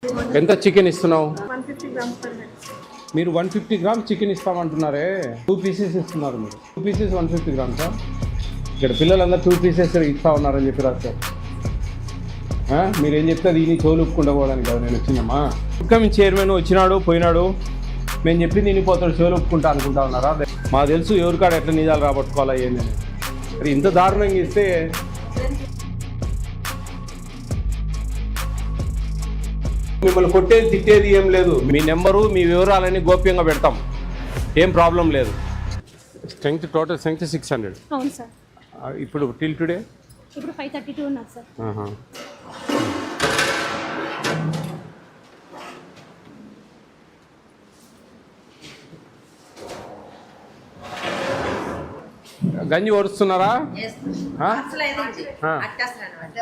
ఎంత చికెన్ ఇస్తున్నావు? 150 grams per head. మీరు 150 గ్రామ్స్ చికెన్ ఇస్తామంటున్నారే, 2 పీసెస్ ఇస్తున్నారు. మీరు 2 పీసెస్ 150 గ్రామ్సా? ఇక్కడ పిల్లలందరూ 2 పీసెస్ ఇస్తా ఉన్నారని చెప్పి రాస్తారు. మీరేం చెప్తే దీన్ని చోలుపుకుండా పోవడానికి కదా నేను వచ్చిందమ్మా. ఇన్కమింగ్ చైర్మన్ వచ్చినాడు పోయినాడు, మేము చెప్పింది తినిపోతాడు, చోలుపుకుంటా అనుకుంటా ఉన్నారా? మాకు తెలుసు ఎవరికాడ ఎట్లా నిజాలు రాబట్టుకోవాలా ఏందని. మరి ఇంత దారుణంగా ఇస్తే మిమ్మల్ని కొట్టేది తిట్టేది ఏం లేదు. మీ నెంబరు మీ వివరాలన్నీ గోప్యంగా పెడతాం, ఏం ప్రాబ్లం లేదు. Strength total strength 600. అవును సార్. ఇప్పుడు టిల్ టుడే ఇప్పుడు 532 ఉన్నారు సార్. గంజి ఓడుస్తున్నారా?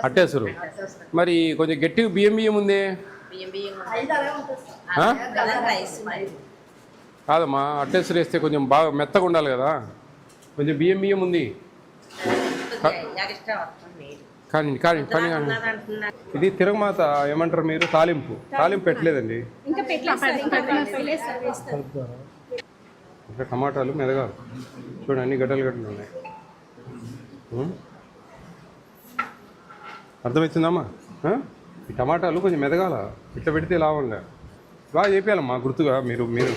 అట్టేసరు. మరి కొంచెం గట్టిగా బియ్యం ఉంది కాదమ్మా, అట్టేసరు వేస్తే కొంచెం బాగా మెత్తగా ఉండాలి కదా. కొంచెం బియ్యం ఉంది కానీ కానీ కానీ ఇది తిరగమాత ఏమంటారు మీరు? తాలింపు పెట్టలేదండి. ఇంకా టమాటాలు మెదగాలి చూడండి, అన్ని గడ్డలు ఉన్నాయి. అర్థమవుతుందమ్మా? ఈ టమాటాలు కొంచెం మెదగాల, ఇట్లా పెడితే లాభం లేదు. బాగా చెప్పాలమ్మా గుర్తుగా. మీరు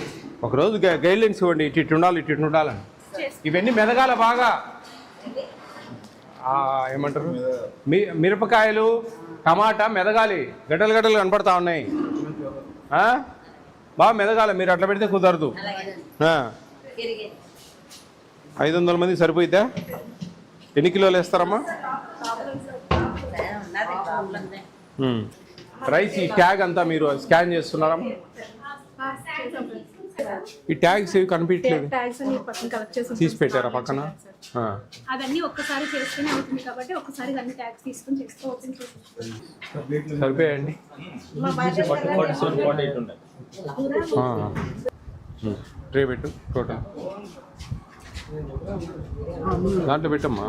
ఒకరోజు గైడ్లైన్స్ ఇవ్వండి, ఇటు ఉండాలని. ఇవన్నీ మెదగాల బాగా. ఏమంటారు, మిరపకాయలు టమాటా మెదగాలి, గడ్డలు కనపడతా ఉన్నాయి. బాగా మెదగాలి, మీరు అట్లా పెడితే కుదరదు. 500 మంది సరిపోయిద్దా? ఎన్ని కిలోలు వేస్తారమ్మా? రైస్ ఈ ట్యాగ్ అంతా మీరు స్కాన్ చేస్తున్నారమ్మా? ఈ ట్యాగ్స్ ఏవి కనిపించలేదు, తీసి పెట్టారా పక్కన? అదన్నీ ఒక్కసారి చేస్తేనే అవుతుంది కాబట్టి ఒక్కసారి అన్ని ట్యాగ్స్ తీసుకొని చేసుకోవచ్చు. సరిపోయండి. ట్రే పెట్టు, టోటల్ దాంట్లో పెట్టమ్మా.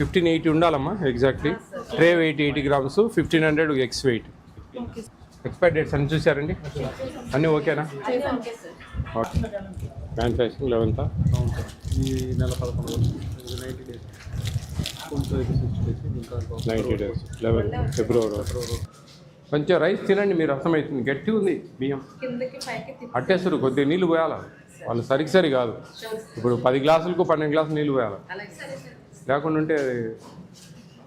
1580 ఉండాలమ్మా exactly. Tray weight 80 grams, 1500 eggs weight. Expire dates అన్ని చూసారండి? అన్నీ ఓకేనా? మ్యానుఫ్యాక్చరింగ్ 11th ఈ నెల 11 90 డేస్ 11 ఫిబ్రవరి. కొంచెం రైస్ తినండి మీరు, అర్థమవుతుంది. గట్టిగా ఉంది బియ్యం. అట్టేస్తారు, కొద్దిగా నీళ్ళు పోయాలి. వాళ్ళు సరి కాదు. ఇప్పుడు 10 గ్లాసులకు 12 గ్లాసులు నీళ్ళు పోయాలి, లేకుండా ఉంటే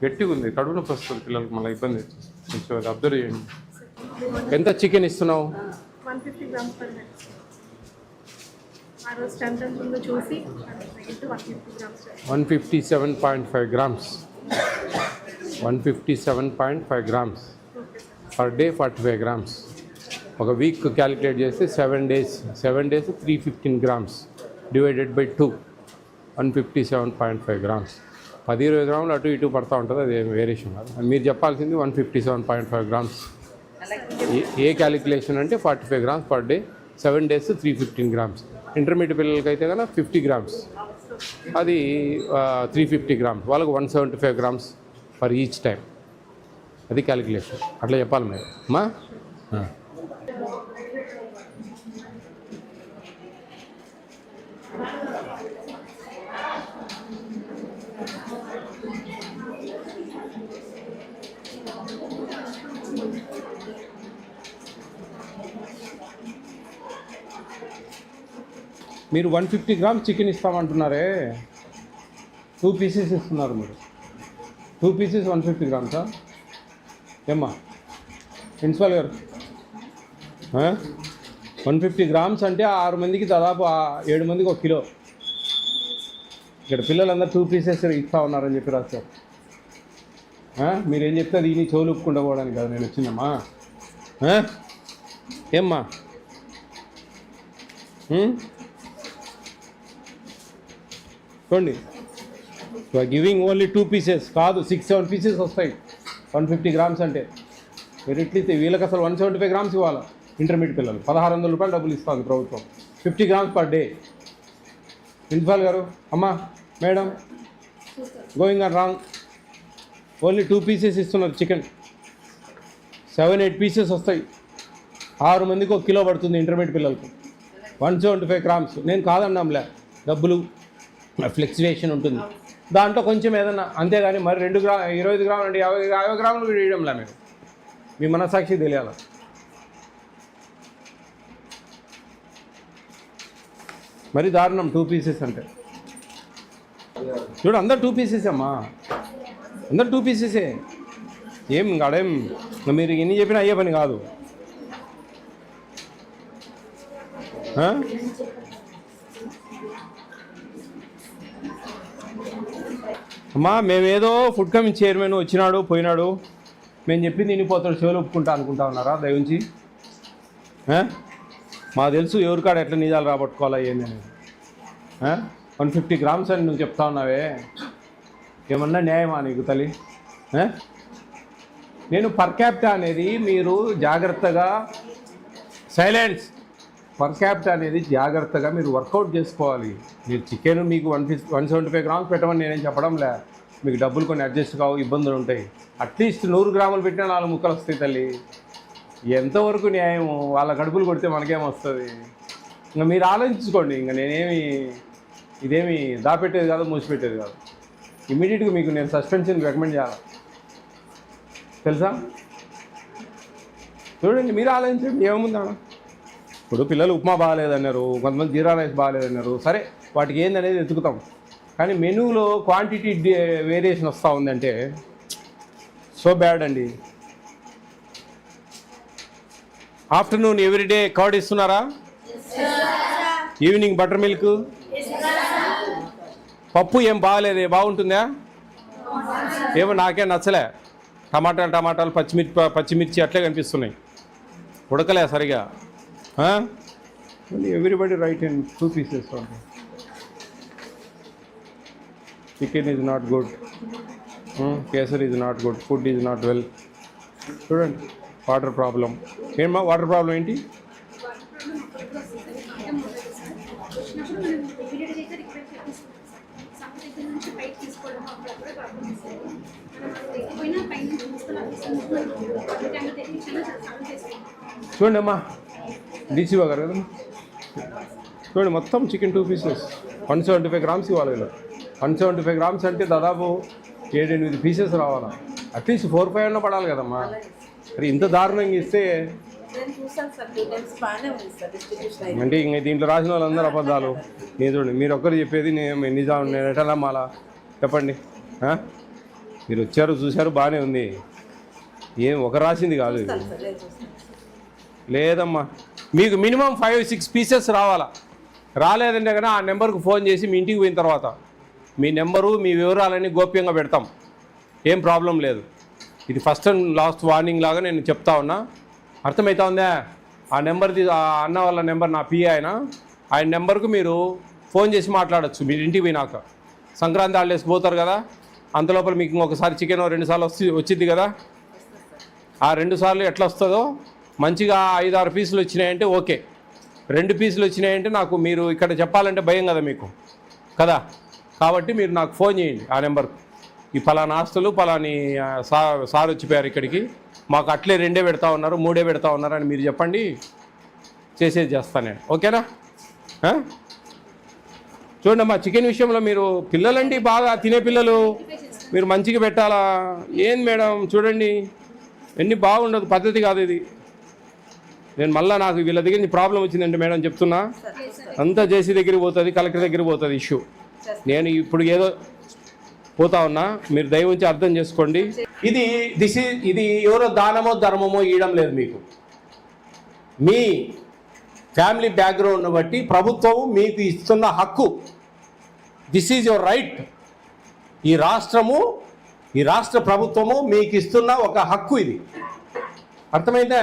గట్టిగా ఉంది. కడుపు నొప్పి వస్తుంది పిల్లలకి, మళ్ళీ ఇబ్బంది. కొంచెం అది అబ్జర్వ్ చేయండి. ఎంత చికెన్ ఇస్తున్నావు? 150 grams per head. ఆ రోజు స్ట్రెంత్ ఎంత ఉందో చూసి 157.5 grams. 157.5 grams per day, 45 grams. ఒక వీక్ క్యాలిక్యులేట్ చేస్తే 7 days 315 grams divided by 2, 157.5 grams. 10-20 గ్రాములు అటు ఇటు పడతా ఉంటుంది, అది వేరియేషన్ కాదు. మీరు చెప్పాల్సింది 157.5 గ్రామ్స్. ఏ క్యాలిక్యులేషన్ అంటే 45 grams per day, 7 days 315 grams. Intermediate పిల్లలకి అయితే కనుక 50 గ్రామ్స్, అది 350 గ్రామ్స్. వాళ్ళకు 175 గ్రామ్స్ ఫర్ ఈచ్ టైం. అది క్యాలిక్యులేషన్. అట్లా చెప్పాలి మీరు అమ్మా. మీరు 150 గ్రామ్స్ చికెన్ ఇస్తామంటున్నారే, 2 పీసెస్ ఇస్తున్నారు మీరు. 2 పీసెస్ 150 గ్రామ్సా? ఏమ్మా ప్రిన్సిపాల్ గారు, 150 గ్రామ్స్ అంటే 6 మందికి దాదాపు 7 మందికి 1 కిలో. ఇక్కడ పిల్లలందరూ 2 పీసెస్ ఇస్తా ఉన్నారని చెప్పి రాస్తారు. మీరేం చెప్తే దీన్ని చోలుపుకుండా పోవడానికి కదా నేను వచ్చిందమ్మా. ఏమ్మా చూడండి, గివింగ్ ఓన్లీ 2 పీసెస్ కాదు, 6-7 పీసెస్ వస్తాయి 150 గ్రామ్స్ అంటే. మీరు ఇట్లయితే వీళ్ళకి అసలు 175 గ్రామ్స్ ఇవ్వాలి. ఇంటర్మీడియట్ పిల్లలు 1600 రూపాయలు డబ్బులు ఇస్తుంది ప్రభుత్వం, 50 గ్రామ్స్ పర్ డే. ప్రిన్సిపాల్ గారు, అమ్మా madam going on wrong. Only 2 pieces ఇస్తున్నారు చికెన్. 7-8 పీసెస్ వస్తాయి. 6 మందికి 1 కిలో పడుతుంది ఇంటర్మీడియట్ పిల్లలకు. 175 గ్రామ్స్. నేను కాదన్నాంలే, డబ్బులు ఫ్లెక్చువేషన్ ఉంటుంది దాంట్లో కొంచెం ఏదన్నా, అంతేగాని మరి 25 గ్రాములు అంటే 50 గ్రాములు వేయడంలే. మీరు మీ మనసాక్షి తెలియాల. మరి దారుణం 2 పీసెస్ అంటే. చూడు అందరు 2 పీసెస్ అమ్మా, అందరు 2 పీసెసే. ఏం అడేం మీరు ఎన్ని చెప్పినా అయ్యే పని కాదు. అమ్మా మేమేదో ఫుడ్ కమిటీ చైర్మన్ వచ్చినాడు పోయినాడు, మేము చెప్పింది వినిపోతాడు, చెవులు ఒప్పుకుంటా అనుకుంటా ఉన్నారా దయవుంచి? మాకు తెలుసు ఎవరికాడ ఎట్లా నిజాలు రాబట్టుకోవాలా ఏంది అనేది. 150 గ్రామ్స్ అని నువ్వు చెప్తా ఉన్నావే, ఏమన్నా న్యాయమా నీకు తల్లి? నేను పర్ క్యాపిటా అనేది మీరు జాగ్రత్తగా సైలెన్స్. పర్ క్యాపిటా అనేది జాగ్రత్తగా మీరు వర్కౌట్ చేసుకోవాలి. మీరు చికెన్ మీకు 175 గ్రామ్స్ పెట్టమని నేనేం చెప్పడంలే. మీకు డబ్బులు కొన్ని అడ్జస్ట్ కావు, ఇబ్బందులు ఉంటాయి. అట్లీస్ట్ 100 గ్రాములు పెట్టినా 4 ముక్కలు వస్తాయి తల్లి. ఎంతవరకు న్యాయము? వాళ్ళ కడుపులు కొడితే మనకేమొస్తుంది? ఇంకా మీరు ఆలోచించుకోండి. ఇంకా నేనేమి ఇదేమి దాపెట్టేది కాదు, మూసిపెట్టేది కాదు. ఇమీడియట్గా మీకు నేను సస్పెన్షన్ రికమెండ్ చేయాలి, తెలుసా? చూడండి, మీరు ఆలోచించండి ఏముందా. ఇప్పుడు పిల్లలు ఉప్మా బాగాలేదన్నారు, కొంతమంది జీరా రైస్ బాగాలేదన్నారు. సరే, వాటికి ఏందనేది వెతుకుతాం. కానీ మెనూలో క్వాంటిటీ వేరియేషన్ వస్తూ ఉందంటే సో బ్యాడ్ అండి. ఆఫ్టర్నూన్ ఎవ్రీడే కర్డ్ ఇస్తున్నారా? Evening butter milk. పప్పు ఏం బాగాలేదే, బాగుంటుందా? ఏమో నాకేం నచ్చలే. టమాటాలు పచ్చిమిర్చి అట్లే కనిపిస్తున్నాయి, ఉడకలే సరిగా. Everybody right in 2 pieces. Chicken is not good, kesar is not good, food is not well. చూడండి, వాటర్ ప్రాబ్లం. ఏమా వాటర్ ప్రాబ్లం ఏంటి? చూడండి అమ్మా, డీసీఓ గారు కదా, చూడండి మొత్తం చికెన్ 2 పీసెస్ 175 గ్రామ్స్ ఇవ్వాలి కదా. 175 గ్రామ్స్ అంటే దాదాపు 7-8 పీసెస్ రావాలా. అట్లీస్ట్ 4-5 అన్న పడాలి కదమ్మా. మరి ఇంత దారుణంగా ఇస్తే అంటే ఇంక దీంట్లో రాసిన వాళ్ళందరూ అబద్ధాలు. నేను చూడండి, మీరు ఒక్కరు చెప్పేది నిజం. నేను ఎట్లా నమ్మాలా చెప్పండి? మీరు వచ్చారు చూశారు బాగానే ఉంది, ఏం ఒక రాసింది కాదు ఇది. లేదమ్మా, మీకు మినిమం 5-6 పీసెస్ రావాలా. రాలేదంటే కన్నా ఆ నెంబర్కి ఫోన్ చేసి మీ ఇంటికి పోయిన తర్వాత మీ నెంబరు మీ వివరాలన్నీ గోప్యంగా పెడతాం, ఏం ప్రాబ్లం లేదు. ఇది ఫస్ట్ అండ్ లాస్ట్ వార్నింగ్ లాగా నేను చెప్తా ఉన్నా, అర్థమవుతా ఉందా? ఆ నెంబర్ది ఆ అన్న వాళ్ళ నెంబర్ నా పిఏ ఆయన నెంబర్కు మీరు ఫోన్ చేసి మాట్లాడచ్చు. మీరు ఇంటికి పోయినాక సంక్రాంతి హాలిడేస్ పోతారు కదా, అంతలోపల మీకు ఇంకొకసారి చికెన్ 2 సార్లు వచ్చింది కదా. ఆ 2 సార్లు ఎట్లా వస్తుందో మంచిగా 5-6 పీసులు వచ్చినాయంటే ఓకే, 2 పీసులు వచ్చినాయంటే నాకు మీరు ఇక్కడ చెప్పాలంటే భయం కదా మీకు కదా. కాబట్టి మీరు నాకు ఫోన్ చేయండి ఆ నెంబర్కు, ఈ పలానా ఆస్తులు పలాని సార్ వచ్చిపోయారు ఇక్కడికి, మాకు అట్లే 2 పెడతా ఉన్నారు 3 పెడతా ఉన్నారు అని మీరు చెప్పండి, చేసేది చేస్తాను నేను. ఓకేనా? చూడండి అమ్మా, చికెన్ విషయంలో మీరు పిల్లలండి బాగా తినే పిల్లలు, మీరు మంచిగా పెట్టాలా. ఏం మేడం చూడండి, ఎన్ని బాగుండదు, పద్ధతి కాదు ఇది. నేను మళ్ళీ నాకు వీళ్ళ దగ్గర నుంచి ప్రాబ్లం వచ్చిందంటే మేడం చెప్తున్నా, అంతా జేసీ దగ్గరికి పోతుంది, కలెక్టర్ దగ్గరికి పోతుంది ఇష్యూ. నేను ఇప్పుడు ఏదో పోతా ఉన్నా, మీరు దయ ఉంచి అర్థం చేసుకోండి. ఇది ఎవరో దానమో ధర్మమో ఇవ్వడం లేదు మీకు. మీ ఫ్యామిలీ బ్యాక్గ్రౌండ్ను బట్టి ప్రభుత్వం మీకు ఇస్తున్న హక్కు. This is your right. ఈ రాష్ట్ర ప్రభుత్వము మీకు ఇస్తున్న ఒక హక్కు ఇది. అర్థమైతే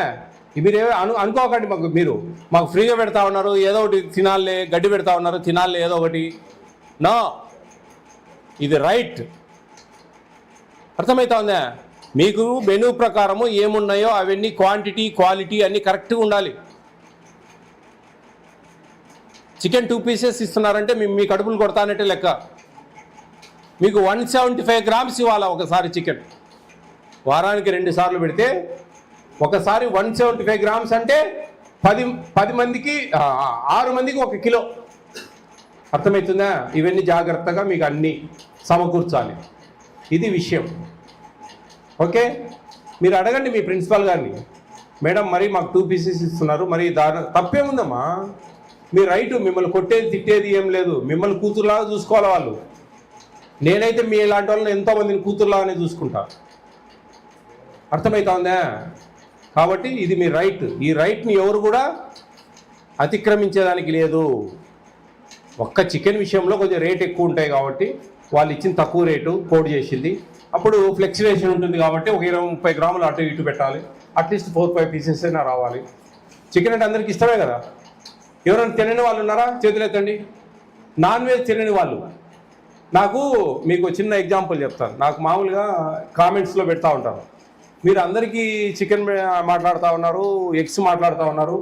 మీరు అనుకోకండి మాకు ఫ్రీగా పెడతా ఉన్నారు, ఏదో ఒకటి తినాలే, గడ్డి పెడతా ఉన్నారు తినాలే ఏదో ఒకటి. నో, ఇది రైట్. అర్థమవుతా ఉందా? మీకు మెనూ ప్రకారము ఏమున్నాయో అవన్నీ క్వాంటిటీ క్వాలిటీ అన్నీ కరెక్ట్గా ఉండాలి. చికెన్ 2 పీసెస్ ఇస్తున్నారంటే మీ కడుపులు కొడతానంటే లెక్క. మీకు 175 గ్రామ్స్ ఇవ్వాలి ఒకసారి చికెన్. వారానికి 2 సార్లు పెడితే ఒకసారి 175 గ్రామ్స్ అంటే 10 మందికి 6 మందికి 1 కిలో. అర్థమవుతుందా? ఇవన్నీ జాగ్రత్తగా మీకు అన్నీ సమకూర్చాలి. ఇది విషయం. ఓకే, మీరు అడగండి మీ ప్రిన్సిపాల్ గారిని, మేడం మరి మాకు 2 పీసెస్ ఇస్తున్నారు, మరి తప్పేముందమ్మా, మీ రైటు, మిమ్మల్ని కొట్టేది తిట్టేది ఏం లేదు, మిమ్మల్ని కూతురులాగా చూసుకోవాలి వాళ్ళు. నేనైతే మీ ఇలాంటి వాళ్ళని ఎంతోమందిని కూతురులాగానే చూసుకుంటా. అర్థమవుతా ఉందా? కాబట్టి ఇది మీ రైట్. ఈ రైట్ని ఎవరు కూడా అతిక్రమించేదానికి లేదు. ఒక్క చికెన్ విషయంలో కొంచెం రేట్ ఎక్కువ ఉంటాయి కాబట్టి వాళ్ళు ఇచ్చిన తక్కువ రేటు కోడ్ చేసింది. అప్పుడు ఫ్లెక్చువేషన్ ఉంటుంది కాబట్టి ఒక 20-30 గ్రాములు అటు ఇటు పెట్టాలి. అట్లీస్ట్ 4-5 పీసెస్ అయినా రావాలి. చికెన్ అంటే అందరికి ఇష్టమే కదా. ఎవరైనా తినని వాళ్ళు ఉన్నారా? చేతులు ఎత్తండి. నాన్ వెజ్ తినని వాళ్ళు. మీకు చిన్న ఎగ్జాంపుల్ చెప్తాను. నాకు మామూలుగా కామెంట్స్లో పెడతా ఉంటారు, మీరు అందరికీ చికెన్ మాట్లాడుతూ ఉన్నారు, ఎగ్స్ మాట్లాడుతూ ఉన్నారు,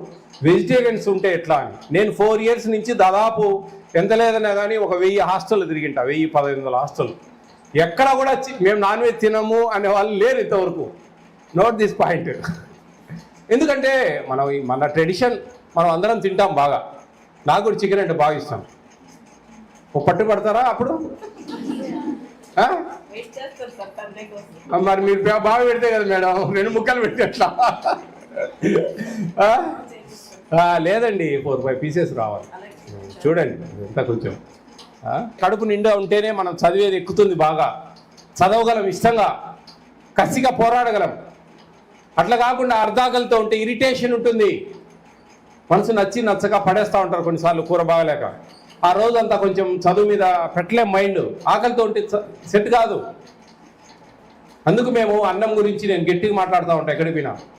వెజిటేరియన్స్ ఉంటే ఎట్లా అని. నేను 4 ఇయర్స్ నుంచి దాదాపు ఎంత లేదన్నా కానీ ఒక 1000 హాస్టల్ తిరిగింటా, 1000-1500 హాస్టల్. ఎక్కడ కూడా మేము నాన్ వెజ్ తినము అనే వాళ్ళు లేరు ఇంతవరకు. Note this point. ఎందుకంటే మన ట్రెడిషన్, మనం అందరం తింటాం బాగా. నాకు కూడా చికెన్ అంటే బాగా ఇష్టం. పట్టు పడతారా అప్పుడు? మరి మీరు బాగా పెడితే కదా మేడం, 2 ముక్కలు పెడితే ఎట్లా? లేదండి, 4-5 పీసెస్ రావాలి. చూడండి ఎంత కొంచెం కడుపు నిండా ఉంటేనే మనం చదివేది ఎక్కుతుంది, బాగా చదవగలం, ఇష్టంగా కసిగా పోరాడగలం. అట్లా కాకుండా అర్ధాకలితో ఉంటే ఇరిటేషన్ ఉంటుంది. మనసు నచ్చక పడేస్తూ ఉంటారు కొన్నిసార్లు కూర బాగలేక. ఆ రోజంతా కొంచెం చదువు మీద పెట్టలేం మైండ్. ఆకలితో ఉంటే సెట్ కాదు. అందుకు మేము అన్నం గురించి నేను గట్టిగా మాట్లాడుతూ ఉంటాను ఎక్కడికి పోయినా.